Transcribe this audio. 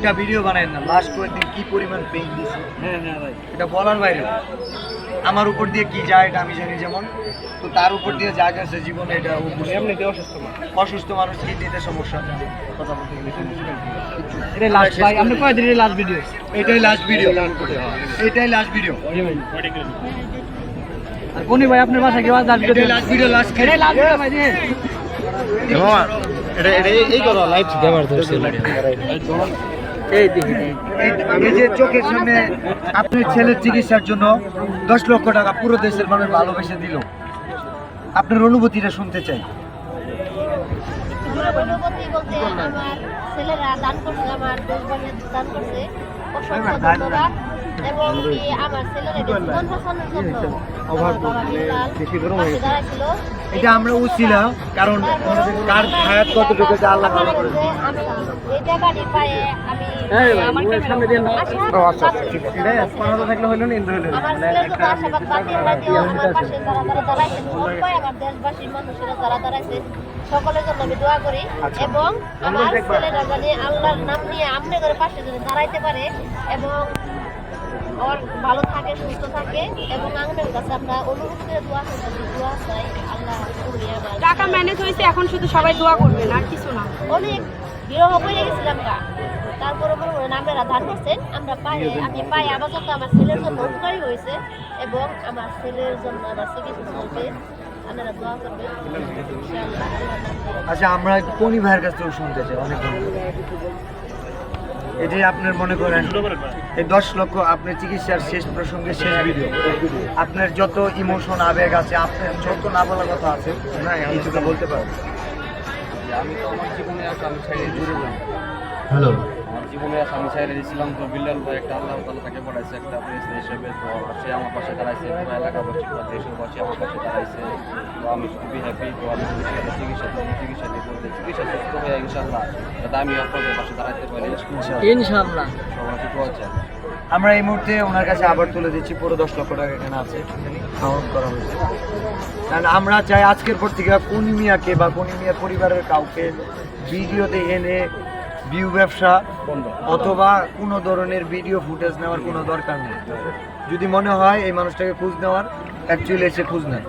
একটা ভিডিও বানাই না, লাস্ট কয়েকদিন কি পরিমাণ পেইন দিছে। হ্যাঁ ভাই, এটা বলার বাইরে। আমার উপর দিয়ে কি যায় এটা আমি জানি, যেমন তো তার উপর দিয়ে যা গেছে জীবনে এটা এমনিতে অসুস্থ মানুষ কিডনিতে সমস্যা আছে, কথা বলতে গেলে এটা লাস্ট ভাই, আপনি কয় দিনের লাস্ট ভিডিও? এটাই লাস্ট ভিডিও, এটাই লাস্ট ভিডিও। আর কোনি ভাই আপনার বাসায় কেউ last video? Last video, last এটাই লাস্ট ভিডিও ভাই দেখেন। এই করো লাইট ব্যবহার করছে এই দেখি আমি যে চোখের সামনে আপনার ছেলের চিকিৎসার জন্য 10 লক্ষ টাকা পুরো দেশের মানুষ ভালোবেসে দিল, আপনার অনুভূতিটা শুনতে চাই। অনুভূতি বলতে আমার ছেলেরা দান করছে, আমার দেশবাসীর দান করছে, অসংখ্য ধন্যবাদ। এবং কি আমার ছেলেরা জীবন বাঁচানোর জন্য আমার বাবা বিশাল পাশে দাঁড়াইছিল। এটা আমরা উচিলা, কারণ কার হায়াত কতটুকু যা আল্লাহ ভালো করে। এই টাকাটি পায়ে আমি আমার সামনে দিয়ে না। আচ্ছা ঠিক আছে, এটা থাকলে হইলো না, ইন্দ্র হইলো না। আমার ছেলের জন্য আশাবাদ বাকি দিও, আমার পাশে যারা দাঁড়াইছেন, সবাই আমার দেশবাসীর মানুষেরা যারা দাঁড়াইছেন সকলের জন্য আমি দোয়া করি। এবং আমার ছেলেরা জানি আল্লাহর নাম নিয়ে আমনে করে পাশে যেন দাঁড়াইতে পারে এবং ওর ভালো থাকে, সুস্থ থাকে। এবং আঙ্গনের কাছে আমরা অনুরোধ করে দোয়া করতেছি, দোয়া চাই আল্লাহ করি। আমার টাকা ম্যানেজ হয়েছে, এখন শুধু সবাই দোয়া করবেন আর কিছু না। অনেক বিরহ হয়ে গেছিলাম গা, তারপরে মনে করেন আপনারা ধান করছেন, আমরা আমি পাই আপাতত আমার ছেলের জন্য উপকারী হয়েছে এবং আমার ছেলের জন্য আমার চিকিৎসা চলবে। আপনারা দোয়া করবেন ইনশাআল্লাহ। আচ্ছা, আমরা কোনি ভাইয়ের কাছ থেকে শুনতে চাই। অনেক এই যে আপনার মনে করেন এই 10 লক্ষ আপনার চিকিৎসার শেষ প্রসঙ্গে শেষ ভিডিও, আপনার যত ইমোশন আবেগ আছে, আপনার যত না বলা কথা আছে না কিছুটা বলতে পারবেন? আমি তো আমার জীবনে আসা আমি ছেড়ে জুড়ে বলি। হ্যালো আমার জীবনে আসা আমি ছেড়ে দিয়েছিলাম, তো বিল্লাল ভাই একটা আল্লাহ তাআলা তাকে পড়াইছে একটা প্রেস হিসেবে, তো সে আমার পাশে দাঁড়াইছে, পুরো এলাকাবাসী বা দেশবাসী আমার পাশে দাঁড়াইছে। তো আমি খুবই হ্যাপি। তো আমি চিকিৎসা দিয়ে করতে চিকিৎসা সুস্থ হয়ে ইনশাআল্লাহ যাতে আমি আপনাদের পাশে দাঁড়াতে পারি ইনশাআল্লাহ। সবার কিছু আছে। আমরা এই মুহূর্তে ওনার কাছে আবার তুলে দিচ্ছি পুরো 10 লক্ষ টাকা এখানে আছে, কাউন্ট করা হয়েছে। কারণ আমরা চাই আজকের পর থেকে কোনি মিয়াকে বা কোনি মিয়া পরিবারের কাউকে ভিডিওতে এনে ভিউ ব্যবসা অথবা কোনো ধরনের ভিডিও ফুটেজ নেওয়ার কোনো দরকার নেই। যদি মনে হয় এই মানুষটাকে খোঁজ নেওয়ার, অ্যাকচুয়ালি এসে খোঁজ নেয়।